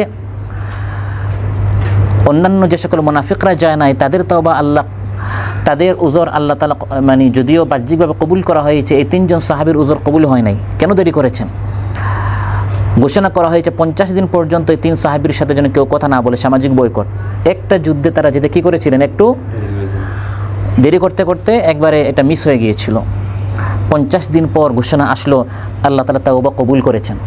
অন্যান্য যে সকল মুনাফিকরা যায় নাই তাদের তওবা আল্লাহ, তাদের উজর আল্লাহ তাআলা মানে যদিও বাহ্যিকভাবে কবুল করা হয়েছে, এই 3 জন সাহাবীর উজর কবুল হয় নাই। কেন দেরি করেছেন? ঘোষণা করা হয়েছে 50 দিন পর্যন্ত এই 3 সাহাবীর সাথে যেন কেউ কথা না বলে, সামাজিক বয়কট। একটা যুদ্ধে তারা যেতে কী করেছিলেন, একটু দেরি করতে করতে একবারে এটা মিস হয়ে গিয়েছিল। 50 দিন পর ঘোষণা আসলো, আল্লাহ তাআলা তাওবা কবুল করেছেন।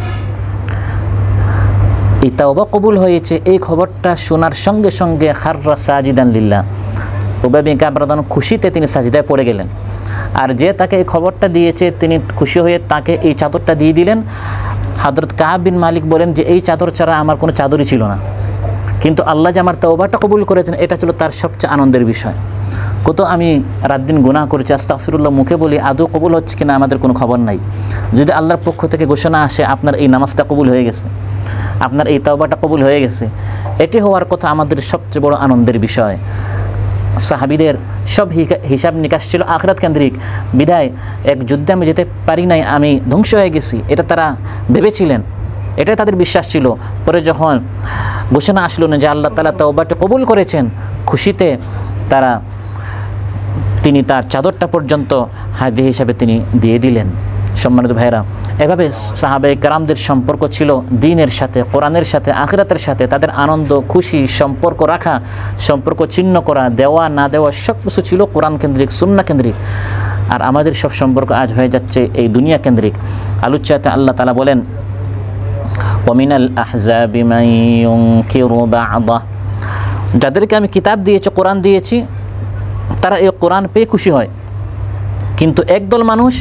এই তাওবা কবুল হয়েছে এই খবরটা শোনার সঙ্গে সঙ্গে খাররা সাজিদান লিল্লাহ, উবাই বিন কাব রাদিয়াল্লাহু আনহু খুশিতে তিনি সাজদায় পড়ে গেলেন। আর যে তাকে এই খবরটা দিয়েছে তিনি খুশি হয়ে তাকে এই চাদরটা দিয়ে দিলেন। হযরত কাব বিন মালিক বলেন যে এই চাদর ছাড়া আমার কোনো চাদরই ছিল না, কিন্তু আল্লাহ যে আমার তাওবাটা কবুল করেছেন এটা ছিল তার সবচেয়ে আনন্দের বিষয়। কত আমি রাত দিন গুনাহ করেছি, আস্তাগফিরুল্লাহ মুখে বলি, আদৌ কবুল হচ্ছে কিনা আমাদের কোনো খবর নাই। যদি আল্লাহর পক্ষ থেকে ঘোষণা আসে আপনার এই নামাজটা কবুল হয়ে গেছে, আপনার এই তাওবাটা কবুল হয়ে গেছে, এটি হওয়ার কথা আমাদের সবচেয়ে বড় আনন্দের বিষয়। সাহাবীদের সব হিসাব নিকাশ ছিল আখিরাত কেন্দ্রিক, বিদায় এক যুদ্ধে আমি যেতে পারি নাই, আমি ধ্বংস হয়ে গেছি, এটা তারা ভেবেছিলেন, এটাই তাদের বিশ্বাস ছিল। পরে যখন ঘোষণা আসলো না যে আল্লাহ তাআলা তাওবাটা কবুল করেছেন, খুশিতে তিনি তার চাদরটা পর্যন্ত হাদিয়া হিসাবে তিনি দিয়ে দিলেন। সম্মানিত ভাইরা, এভাবে সাহাবায়ে কেরামদের সম্পর্ক ছিল দ্বীনের সাথে, কোরআনের সাথে, আখিরাতের সাথে। তাদের আনন্দ খুশি সম্পর্ক রাখা, সম্পর্ক ছিন্ন করা, দেওয়া না দেওয়া সব কিছু ছিল কোরআন কেন্দ্রিক, সুন্নাহ কেন্দ্রিক। আর আমাদের সব সম্পর্ক আজ হয়ে যাচ্ছে এই দুনিয়া কেন্দ্রিক। আলোচ্যতে আল্লাহ তাআলা বলেন, ওয়ামিনাল আহজাবি মান ইউনকিরু বা'দা, যাদেরকে আমি কিতাব দিয়েছি, কোরআন দিয়েছি, তারা এই কোরআন পেয়ে খুশি হয়। কিন্তু একদল মানুষ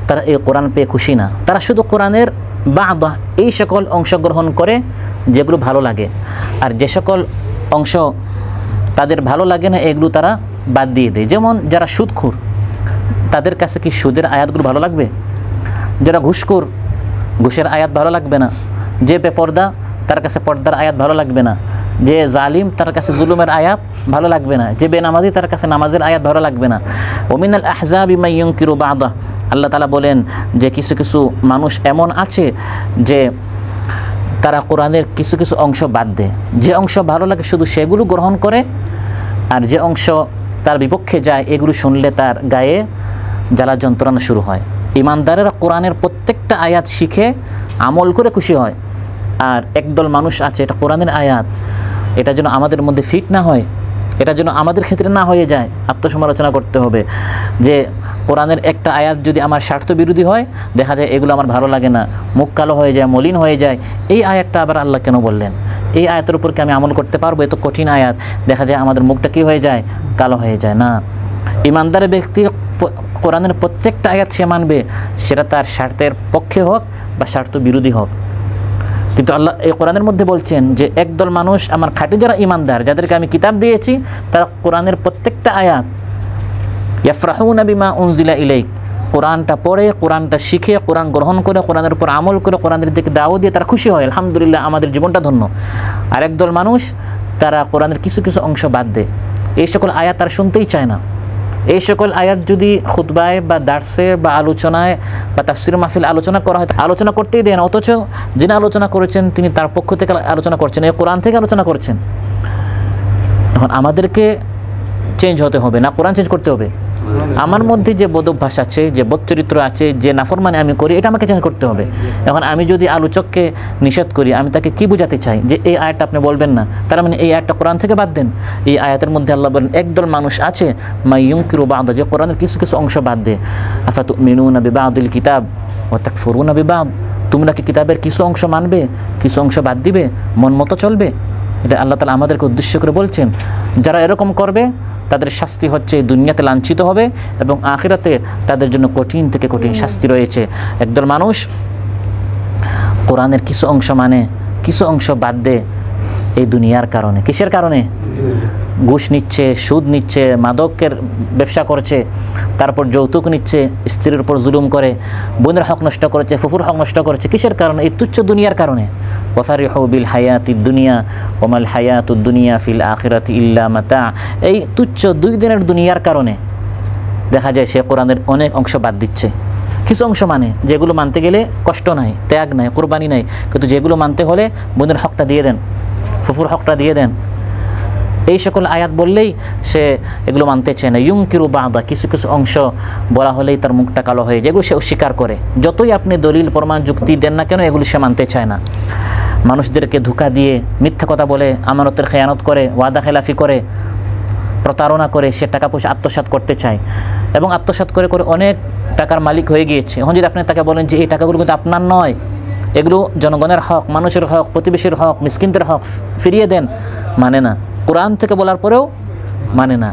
তারা এই কোরআন পেয়ে খুশি না, তারা শুধু কোরআনের বা'দা এই সকল অংশগ্রহণ করে যেগুলো ভালো লাগে, আর যে সকল অংশ তাদের ভালো লাগে না এগুলো তারা বাদ দিয়ে দেয়। যেমন যারা সুদখোর, তাদের কাছে কি সুদের আয়াতগুলো ভালো লাগবে? যারা ঘুষখোর, ঘুষের আয়াত ভালো লাগবে না। যে বেপর্দা, তার কাছে পর্দার আয়াত ভালো লাগবে না। যে জালিম, তার কাছে জুলুমের আয়াত ভালো লাগবে না। যে বেনামাজি, তার কাছে নামাজের আয়াত ভালো লাগবে না। ওমিনাল আহজাবি মান ইউনকিরু বা'দা, আল্লাহ তাআলা বলেন যে কিছু কিছু মানুষ এমন আছে যে তারা কোরআনের কিছু কিছু অংশ বাদ দেয়। যে অংশ ভালো লাগে শুধু সেগুলো গ্রহণ করে, আর যে অংশ তার বিপক্ষে যায় এগুলো শুনলে তার গায়ে জ্বালা যন্ত্রণা শুরু হয়। ইমানদারেরা কোরআনের প্রত্যেকটা আয়াত শিখে আমল করে খুশি হয়। আর একদল মানুষ আছে, এটা কোরআনের আয়াত, এটা যেন আমাদের মধ্যে ফিট না হয়, এটা যেন আমাদের ক্ষেত্রে না হয়ে যায়। আত্মসমালোচনা করতে হবে যে কোরআনের একটা আয়াত যদি আমার স্বার্থ বিরোধী হয়, দেখা যায় এগুলো আমার ভালো লাগে না, মুখ কালো হয়ে যায়, মলিন হয়ে যায়, এই আয়াতটা আবার আল্লাহ কেন বললেন? এই আয়াতের উপর কি আমি আমল করতে পারবো? এত কঠিন আয়াত, দেখা যায় আমাদের মুখটা কী হয়ে যায়, কালো হয়ে যায়। না, ইমানদার ব্যক্তি কোরআনের প্রত্যেকটা আয়াত সে মানবে, সেটা তার স্বার্থের পক্ষে হোক বা স্বার্থ বিরোধী হোক। কিন্তু আল্লাহ এই কোরআনের মধ্যে বলছেন যে একদল মানুষ আমার খাঁটি যারা ইমানদার, যাদেরকে আমি কিতাব দিয়েছি, তারা কোরআনের প্রত্যেকটা আয়াত ইয়াফরাহুনা বিমা উনজিলা ইলাইক, কোরআনটা পড়ে, কোরআনটা শিখে, কোরআন গ্রহণ করে, কোরআনের উপর আমল করে, কোরআনের দিকে দাওয়াত দিয়ে তারা খুশি হয়, আলহামদুলিল্লাহ আমাদের জীবনটা ধন্য। আর একদল মানুষ তারা কোরআনের কিছু কিছু অংশ বাদ দেয়, এই সকল আয়াত তারা শুনতেই চায় না। এই সকল আয়াত যদি খুতবায় বা দার্সে বা আলোচনায় বা তাফসির মাহফিল আলোচনা করা হয়, আলোচনা করতেই দেন, অথচ যিনি আলোচনা করেছেন তিনি তার পক্ষ থেকে আলোচনা করছেন, এই কোরআন থেকে আলোচনা করছেন। এখন আমাদেরকে চেঞ্জ হতে হবে না, কোরআন চেঞ্জ করতে হবে। আমার মধ্যে যে বদ অভ্যাস আছে, যে বদ চরিত্র আছে, যে নাফরমানি আমি করি, এটা আমাকে চেঞ্জ করতে হবে। এখন আমি যদি আলোচককে নিষেধ করি, আমি তাকে কি বোঝাতে চাই যে এই আয়াতটা আপনি বলবেন না, তার মানে এই আয়াতটা কোরআন থেকে বাদ দেন। এই আয়াতের মধ্যে আল্লাহ বলেন একদল মানুষ আছে মাইয়ুনকিরু বা'দা, যে কোরআনের কিছু কিছু অংশ বাদ দেয়। আফাতুমিনুনা বিবা'দিল কিতাব ওয়া তাকফুরুনা বিবা'দ, তোমরা কি কিতাবের কিছু অংশ মানবে, কিছু অংশ বাদ দিবে, মন মতো চলবে? এটা আল্লাহ তাআলা আমাদেরকে উদ্দেশ্য করে বলছেন। যারা এরকম করবে তাদের শাস্তি হচ্ছে দুনিয়াতে লাঞ্ছিত হবে এবং আখিরাতে তাদের জন্য কঠিন থেকে কঠিন শাস্তি রয়েছে। একদল মানুষ কোরআনের কিছু অংশ মানে, কিছু অংশ বাদ দেয় এই দুনিয়ার কারণে। কিসের কারণে? ঘুষ নিচ্ছে, সুদ নিচ্ছে, মাদকের ব্যবসা করছে, তারপর যৌতুক নিচ্ছে, স্ত্রীর উপর জুলুম করে, বোনের হক নষ্ট করেছে, ফুফুর হক নষ্ট করেছে। কিসের কারণে? এই তুচ্ছ দুনিয়ার কারণে। ওয়াফারিহু বিল হায়াতিদ দুনিয়া ওয়ামাল হায়াতুদ দুনিয়া ফিল আখিরাতি ইল্লা মাতা, এই তুচ্ছ 2 দিনের দুনিয়ার কারণে দেখা যায় সে কোরআনের অনেক অংশ বাদ দিচ্ছে। কিছু অংশ মানে, যেগুলো মানতে গেলে কষ্ট নাই, ত্যাগ নাই, কোরবানি নাই, কিন্তু যেগুলো মানতে হলে বোনের হকটা দিয়ে দেন, ফুফুর হকটা দিয়ে দেন, এই সকল আয়াত বললেই সে এগুলো মানতে চায় না। ইউনকিরু বা'দা, কিছু কিছু অংশ বলা হলেই তার মুখটা কালো হয়ে যায়, এগুলো সে অস্বীকার করে। যতই আপনি দলিল প্রমাণ যুক্তি দেন না কেন, এগুলো সে মানতে চায় না। মানুষদেরকে ধোঁকা দিয়ে, মিথ্যা কথা বলে, আমানতের খেয়ানত করে, ওয়াদা খেলাফি করে, প্রতারণা করে সে টাকা পয়সা আত্মসাৎ করতে চায় এবং আত্মসাৎ করে করে অনেক টাকার মালিক হয়ে গিয়েছে। এখন যদি আপনি তাকে বলেন যে এই টাকাগুলো কিন্তু আপনার নয়, এগুলো জনগণের হক, মানুষের হক, প্রতিবেশীর হক, মিসকিনদের হক, ফিরিয়ে দেন, মানে না। কোরআন থেকে বলার পরেও মানে না।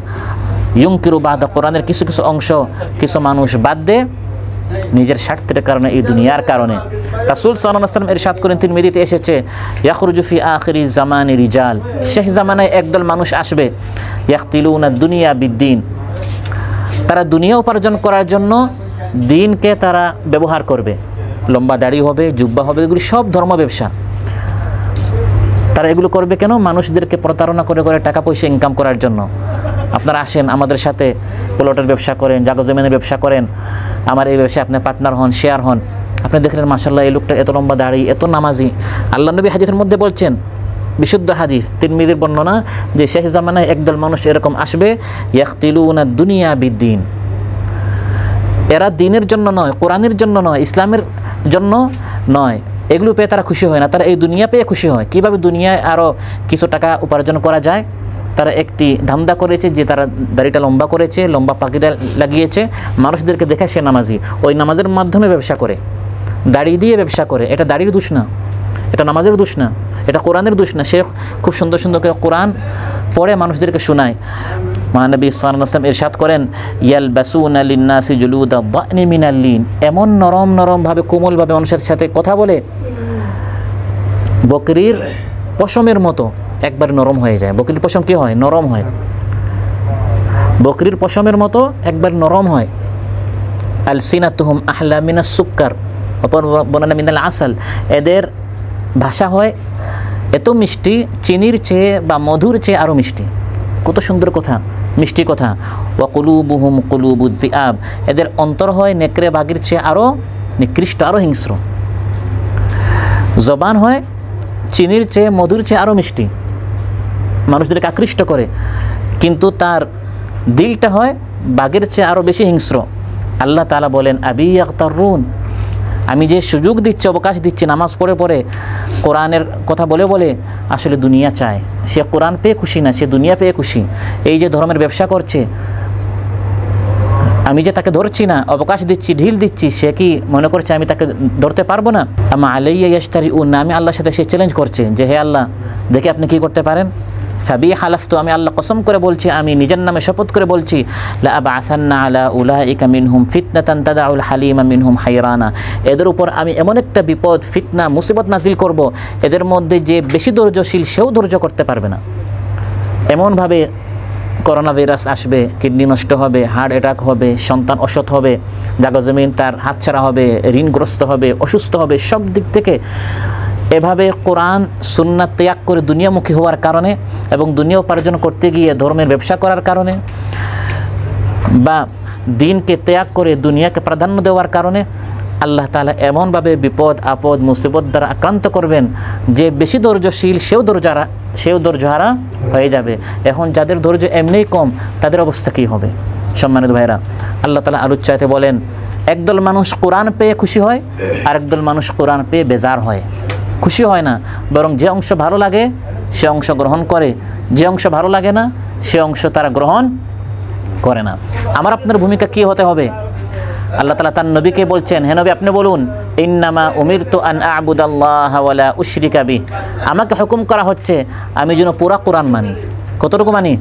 ইউনকিরু বা'দা, কোরআনের কিছু কিছু অংশ কিছু মানুষ বাদ দেয় নিজের স্বার্থের কারণে, এই দুনিয়ার কারণে। রাসূল সাল্লাল্লাহু আলাইহি ওয়াসাল্লাম ইরশাদ করেন, তিরমিজিতে এসেছে, ইয়াখরুজু ফি আখিরি জামানি রিজাল, শেষ জামানায় একদল মানুষ আসবে, ইয়াকতিলুনা দুনিয়া বিদ্দিন, তারা দুনিয়া উপার্জন করার জন্য দিনকে তারা ব্যবহার করবে। লম্বা দাড়ি হবে, জুব্বা হবে, এগুলি সব ধর্ম ব্যবসা। তারা এগুলো করবে কেন? মানুষদেরকে প্রতারণা করে করে টাকা পয়সা ইনকাম করার জন্য। আপনারা আসেন আমাদের সাথে, প্লটের ব্যবসা করেন, জায়গা জমিনের ব্যবসা করেন, আমার এই ব্যবসায় আপনি পার্টনার হন, শেয়ার হন। আপনি দেখলেন মাশাআল্লাহ এই লোকটা এত লম্বা দাড়ি, এত নামাজি। আল্লাহ নবী হাদিসের মধ্যে বলছেন, বিশুদ্ধ হাদিস, তিরমিজির বর্ণনা, যে শেষ জামানায় একদল মানুষ এরকম আসবে, ইয়াকতিলুনা দুনিয়া বিদ্দিন, এরা দিনের জন্য নয়, কোরআনের জন্য নয়, ইসলামের জন্য নয়, এগুলো পেয়ে তারা খুশি হয় না, তারা এই দুনিয়া পেয়ে খুশি হয়। কীভাবে দুনিয়ায় আরও কিছু টাকা উপার্জন করা যায়, তারা একটি ধান্দা করেছে যে তারা দাড়িটা লম্বা করেছে, লম্বা পাখিটা লাগিয়েছে, মানুষদেরকে দেখে সে নামাজি, ওই নামাজের মাধ্যমে ব্যবসা করে, দাড়ি দিয়ে ব্যবসা করে। এটা দাড়ির দোষ না, এটা নামাজের দোষ না, এটা কোরআনের দোষ না। সে খুব সুন্দর সুন্দর করে কোরআন পড়ে মানুষদেরকে শোনায়। মহানবী সাল্লাল্লাহু আলাইহি ওয়াসাল্লাম ইরশাদ করেন, ইয়ালবাসুনা লিন-নাসি জুলুদা দা'নি মিনাল লিন, এমন নরম নরমভাবে, কোমলভাবে মানুষের সাথে কথা বলে বকরির পশমের মতো একবার নরম হয়ে যায়। বকরির পশম কি হয়? নরম হয়। বকরির পশমের মতো একবার নরম হয়। আলসিনাতুহুম আহলা মিনাস সুক্কার, অপর বর্ণনা মিনাল আসাল, এদের ভাষা হয় এত মিষ্টি, চিনির চেয়ে বা মধুর চেয়ে আরও মিষ্টি। কত সুন্দর কথা, মিষ্টি কথা। ওয়া কুলুবুহুম কুলুবুদ যিআব, এদের অন্তর হয় নেকড়ে বাঘের চেয়ে আরও নিকৃষ্ট, আরও হিংস্র। জবান হয় চিনির চেয়ে, মধুর চেয়ে আরও মিষ্টি, মানুষদেরকে আকৃষ্ট করে, কিন্তু তার দিলটা হয় বাঘের চেয়ে আরও বেশি হিংস্র। আল্লাহ তাআলা বলেন, আবি ইয়াগতারুন, আমি যে সুযোগ দিচ্ছি, অবকাশ দিচ্ছি, নামাজ পড়ে পড়ে, কোরআনের কথা বলে বলে আসলে দুনিয়া চায়। সে কোরআন পেয়ে খুশি না, সে দুনিয়া পেয়ে খুশি। এই যে ধর্মের ব্যবসা করছে, আমি যে তাকে ধরছি না, অবকাশ দিচ্ছি, ঢিল দিচ্ছি, সে কি মনে করছে আমি তাকে ধরতে পারবো না? আমা আলাইয়া ইয়াশতারিউন, আমি আল্লাহর সাথে সে চ্যালেঞ্জ করছে যে হে আল্লাহ, দেখে আপনি কি করতে পারেন। ফাবি হালাফতু, আমি আল্লাহ কসম করে বলছি, আমি নিজের নামে শপথ করে বলছি, লা আবআসান্না আলা উলাইকা মিনহুম ফিতনাতান তাদাউল হালিমা মিনহুম হায়রানা, এদের উপর আমি এমন একটা বিপদ, ফিতনা, মুসিবত নাজিল করব, এদের মধ্যে যে বেশি ধৈর্যশীল সেও ধৈর্য করতে পারবে না। এমনভাবে করোনা ভাইরাস আসবে, কিডনি নষ্ট হবে, হার্ট অ্যাটাক হবে, সন্তান অসৎ হবে, জায়গা জমিন তার হাতছাড়া হবে, ঋণগ্রস্ত হবে, অসুস্থ হবে, সব দিক থেকে এভাবে কোরআন সুন্নাত ত্যাগ করে দুনিয়ামুখী হওয়ার কারণে এবং দুনিয়া উপার্জন করতে গিয়ে ধর্মের ব্যবসা করার কারণে বা দিনকে ত্যাগ করে দুনিয়াকে প্রাধান্য দেওয়ার কারণে আল্লাহ তাআলা এমনভাবে বিপদ আপদ মুসিবত দ্বারা আক্রান্ত করবেন যে বেশি ধৈর্যশীল সেও ধৈর্যহারা হয়ে যাবে। এখন যাদের ধৈর্য এমনিই কম তাদের অবস্থা কী হবে? সম্মানিত ভাইরা, আল্লাহ তাআলা আরও চাইতে বলেন, একদল মানুষ কোরআন পেয়ে খুশি হয় আর একদল মানুষ কোরআন পেয়ে বেজার হয়। খুশি হয় না, বরং যে অংশ ভালো লাগে সে অংশ গ্রহণ করে, যে অংশ ভালো লাগে না সে অংশ তারা গ্রহণ করে না। আমার আপনার ভূমিকা কী হতে হবে? আল্লাহ তাআলা তার নবীকে বলছেন, হে নবী আপনি বলুন, ইন্নামা উমিরতু আন আ'বুদাল্লাহা ওয়া লা উশরিকা বিহি, আমাকে হুকুম করা হচ্ছে আমি যেন পুরা কোরআন মানি। কতটুকু মানি?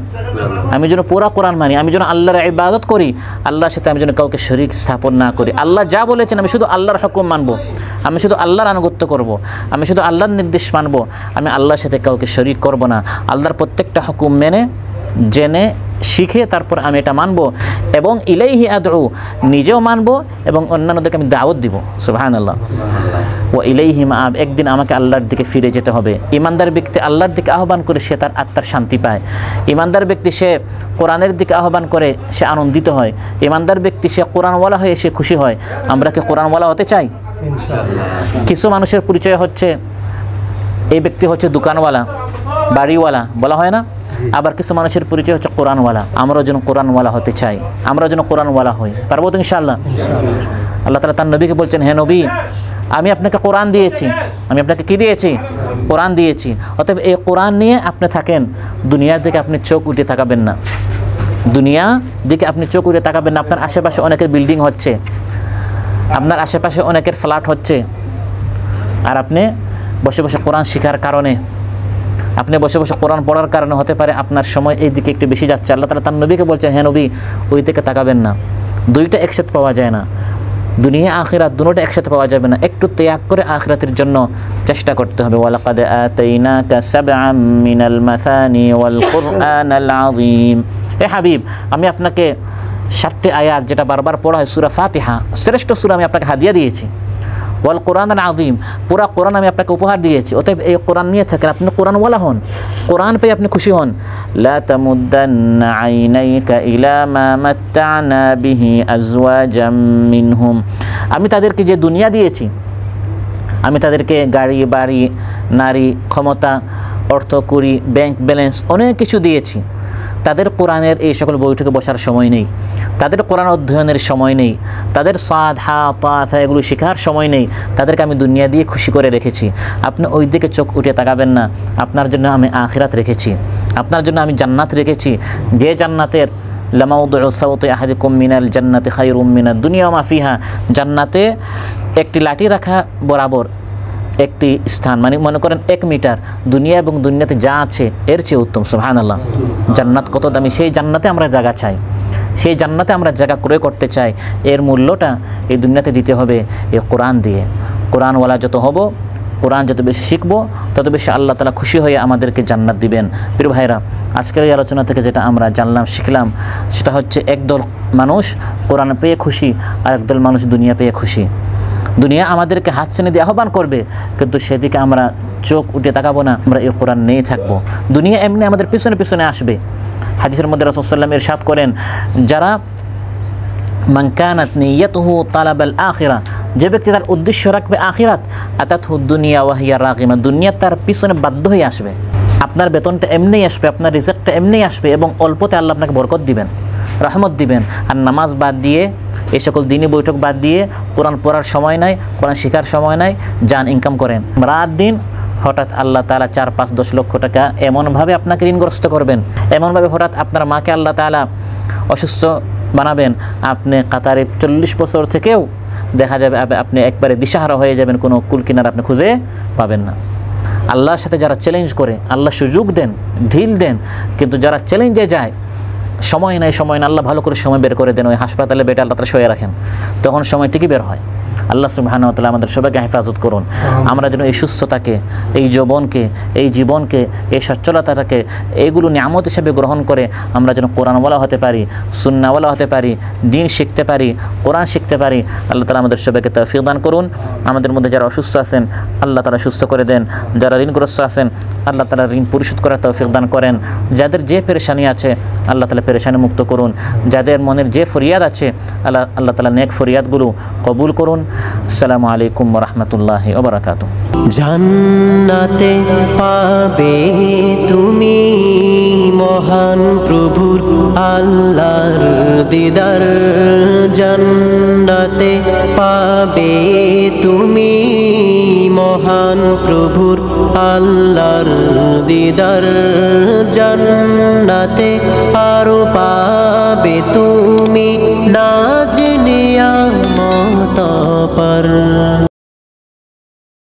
আমি যেন পুরা কোরআন মানি, আমি যেন আল্লাহর ইবাদত করি, আল্লাহর সাথে আমি যেন কাউকে শরীক স্থাপন না করি। আল্লাহ যা বলেছেন আমি শুধু আল্লাহর হুকুম মানব, আমি শুধু আল্লাহর আনুগত্য করব, আমি শুধু আল্লাহর নির্দেশ মানব, আমি আল্লাহর সাথে কাউকে শরীক করব না। আল্লাহর প্রত্যেকটা হুকুম মেনে জেনে শিখে তারপর আমি এটা মানব এবং ইলাইহি আদউ, নিজেও মানব এবং অন্যান্যদেরকে আমি দাওয়াত দিব। সুবহানাল্লাহ। ওয়া ইলাইহি মাআব, একদিন আমাকে আল্লাহর দিকে ফিরে যেতে হবে। ইমানদার ব্যক্তি আল্লাহর দিকে আহ্বান করে সে তার আত্মার শান্তি পায়। ইমানদার ব্যক্তি সে কোরআনের দিকে আহ্বান করে সে আনন্দিত হয়। ইমানদার ব্যক্তি সে কোরআনওয়ালা হয়ে সে খুশি হয়। আমরা কি কোরআনওয়ালা হতে চাই? কিছু মানুষের পরিচয় হচ্ছে এই ব্যক্তি হচ্ছে দোকানওয়ালা, বাড়িওয়ালা, বলা হয় না? আবার কিছু মানুষের পরিচয় হচ্ছে কোরআনওয়ালা। আমরা যেন কোরআনওয়ালা হতে চাই, আমরা যেন কোরআনওয়ালা হই। পারবো তো ইনশাআল্লাহ? আল্লাহ তাআলা তার নবীকে বলছেন, হে নবী আমি আপনাকে কোরআন দিয়েছি, আমি আপনাকে কি দিয়েছি? কোরআন দিয়েছি। অতএব এই কোরআন নিয়ে আপনি থাকেন, দুনিয়ার দিকে আপনি চোখ উঠে তাকাবেন না, দুনিয়া দিকে আপনি চোখ উঠে তাকাবেন না। আপনার আশেপাশে অনেকের বিল্ডিং হচ্ছে, আপনার আশেপাশে অনেকের ফ্ল্যাট হচ্ছে, আর আপনি বসে বসে কোরআন শেখার কারণে, আপনি বসে বসে কোরআন পড়ার কারণে হতে পারে আপনার সময় এই দিকে একটু বেশি যাচ্ছে। আল্লাহ তাআলা তার নবীকে বলছেন, হে নবী ওই দিকে তাকাবেন না। দুইটা একসাথে পাওয়া যায় না, দুনিয়া আখিরাত দুটোটা একসাথে পাওয়া যাবে না। একটু ত্যাগ করে আখিরাতের জন্য চেষ্টা করতে হবে। ওয়ালাকাদ আতাইনাকা সাবআম মিনাল মাসানি ওয়াল কুরআনাল আযীম। হে হাবিব আমি আপনাকে 7টি আয়াত, যেটা বারবার পড়া হয় সূরা ফাতিহা, শ্রেষ্ঠ সূরা আমি আপনাকে হাদিয়া দিয়েছি। ওয়াল কুরআনাল আযীম, পুরা কোরআন আমি আপনাকে উপহার দিয়েছি। অতএব এই কোরআন নিয়ে থাকেন, আপনি কোরআনওয়ালা হন, কোরআন পেয়ে আপনি খুশি হন। লা তামুদ্দান্না আইনাইকা ইলা মা মাত্তা'না বিহি আজওয়াজাম মিনহুম, আমি তাদেরকে যে দুনিয়া দিয়েছি, আমি তাদেরকে গাড়ি বাড়ি নারী ক্ষমতা অর্থ কুড়ি ব্যাংক ব্যালেন্স অনেক কিছু দিয়েছি, তাদের কোরআনের এই সকল বৈঠকে বসার সময় নেই, তাদের কোরআন অধ্যয়নের সময় নেই, তাদের সাদ হা তা এগুলো শেখার সময় নেই, তাদেরকে আমি দুনিয়া দিয়ে খুশি করে রেখেছি। আপনি ওই দিকে চোখ উঠে তাকাবেন না। আপনার জন্য আমি আখিরাত রেখেছি, আপনার জন্য আমি জান্নাত রেখেছি, যে জান্নাতের লামাউদু সাওতি আহাদিকুম মিনাল জান্নাতি খায়রুম মিনাদ দুনিয়া ওয়া মা ফিহা, জান্নাতে একটি লাঠি রাখা বরাবর একটি স্থান, মানে মনে করেন 1 মিটার, দুনিয়া এবং দুনিয়াতে যা আছে এর চেয়ে উত্তম। সুবহানাল্লাহ। জান্নাত কত দামি, সেই জান্নাতে আমরা জায়গা চাই, সেই জান্নাতে আমরা জায়গা ক্রয় করতে চাই। এর মূল্যটা এই দুনিয়াতে দিতে হবে এই কোরআন দিয়ে। কোরআনওয়ালা যত হব, কোরআন যত বেশি শিখবো, তত বেশি আল্লাহ তাআলা খুশি হয়ে আমাদেরকে জান্নাত দিবেন। প্রিয় ভাইরা, আজকের এই আলোচনা থেকে যেটা আমরা জানলাম শিখলাম, সেটা হচ্ছে একদল মানুষ কোরআন পেয়ে খুশি আর একদল মানুষ দুনিয়া পেয়ে খুশি। দুনিয়া আমাদেরকে হাত ছেনে দিয়ে আহ্বান করবে, কিন্তু সেদিকে আমরা চোখ উঠে তাকাবো না, আমরা এই কোরআন নিয়ে থাকবো। দুনিয়া এমনি আমাদের পিছনে পিছনে আসবে। হাদিসের মধ্যে রাসূল সাল্লাল্লাহু আলাইহি ওয়াসাল্লাম ইরশাদ করেন, যারা মান কানাত নিয়াতুহু তালাবাল আখিরা, যে ব্যক্তি তার উদ্দেশ্য রাখবে আখিরাত, আতাতহু দুনিয়া ওয়া হিয়া রাগিমা, দুনিয়া তার পিছনে বাধ্য হয়ে আসবে। আপনার বেতনটা এমনিই আসবে, আপনার রিজিকটা এমনিই আসবে এবং অল্পতে আল্লাহ আপনাকে বরকত দিবেন, রহমত দিবেন। আর নামাজ বাদ দিয়ে, এই সকল দিনই বৈঠক বাদ দিয়ে, কোরআন পড়ার সময় নাই, কোরআন শেখার সময় নাই, যান ইনকাম করেন রাত দিন, হঠাৎ আল্লাহ তাআলা 4-5-10 লক্ষ টাকা এমনভাবে আপনাকে ঋণগ্রস্ত করবেন, এমনভাবে হঠাৎ আপনার মাকে আল্লাহ তাআলা অসুস্থ বানাবেন, আপনি কাতারে 40 বছর থেকেও দেখা যাবে আপনি একবারে দিশাহারা হয়ে যাবেন, কোনো কুল কিনারা আপনি খুঁজে পাবেন না। আল্লাহর সাথে যারা চ্যালেঞ্জ করে, আল্লাহ সুযোগ দেন, ঢিল দেন, কিন্তু যারা চ্যালেঞ্জে যায়, সময় নাই, আল্লাহ ভালো করে সময় বের করে দেন, ওই হাসপাতালে বেডে আল্লাহ তাআলা শুয়ে রাখেন, তখন সময় ঠিকই বের হয়। আল্লাহ সুবহানাহু ওয়া তাআলা আমাদের সবাইকে হেফাজত করুন। আমরা যেন এই সুস্থতাকে, এই যৌবনকে, এই জীবনকে, এই সচ্ছলতাটাকে এইগুলো নিয়ামত হিসেবে গ্রহণ করে আমরা যেন কোরআনওয়ালা হতে পারি, সুন্নাহওয়ালা হতে পারি, দিন শিখতে পারি, কোরআন শিখতে পারি। আল্লাহ তাআলা আমাদের সবাইকে তৌফিক দান করুন। আমাদের মধ্যে যারা অসুস্থ আছেন আল্লাহ তাআলা সুস্থ করে দেন, যারা ঋণগ্রস্ত আছেন আল্লাহ তাআলা ঋণ পরিশোধ করার তৌফিক দান করেন, যাদের যে পেরেশানি আছে আল্লাহ তাআলা পেরেশানি মুক্ত করুন, যাদের মনের যে ফরিয়াদ আছে আল্লাহ তাআলা নেক ফরিয়াদগুলো কবুল করুন। আসসালামু আলাইকুম ওয়া রাহমাতুল্লাহি ওয়া বারাকাতুহু।
জান্নাতে পাবে তুমি মহান প্রভুর আল্লাহর দিদার, জান্নাতে পাবে তুমি মহান প্রভুর আল্লাহর দিদার, জান্নাতে আরো পাবে তুমি নাজ নিয়ামত পার।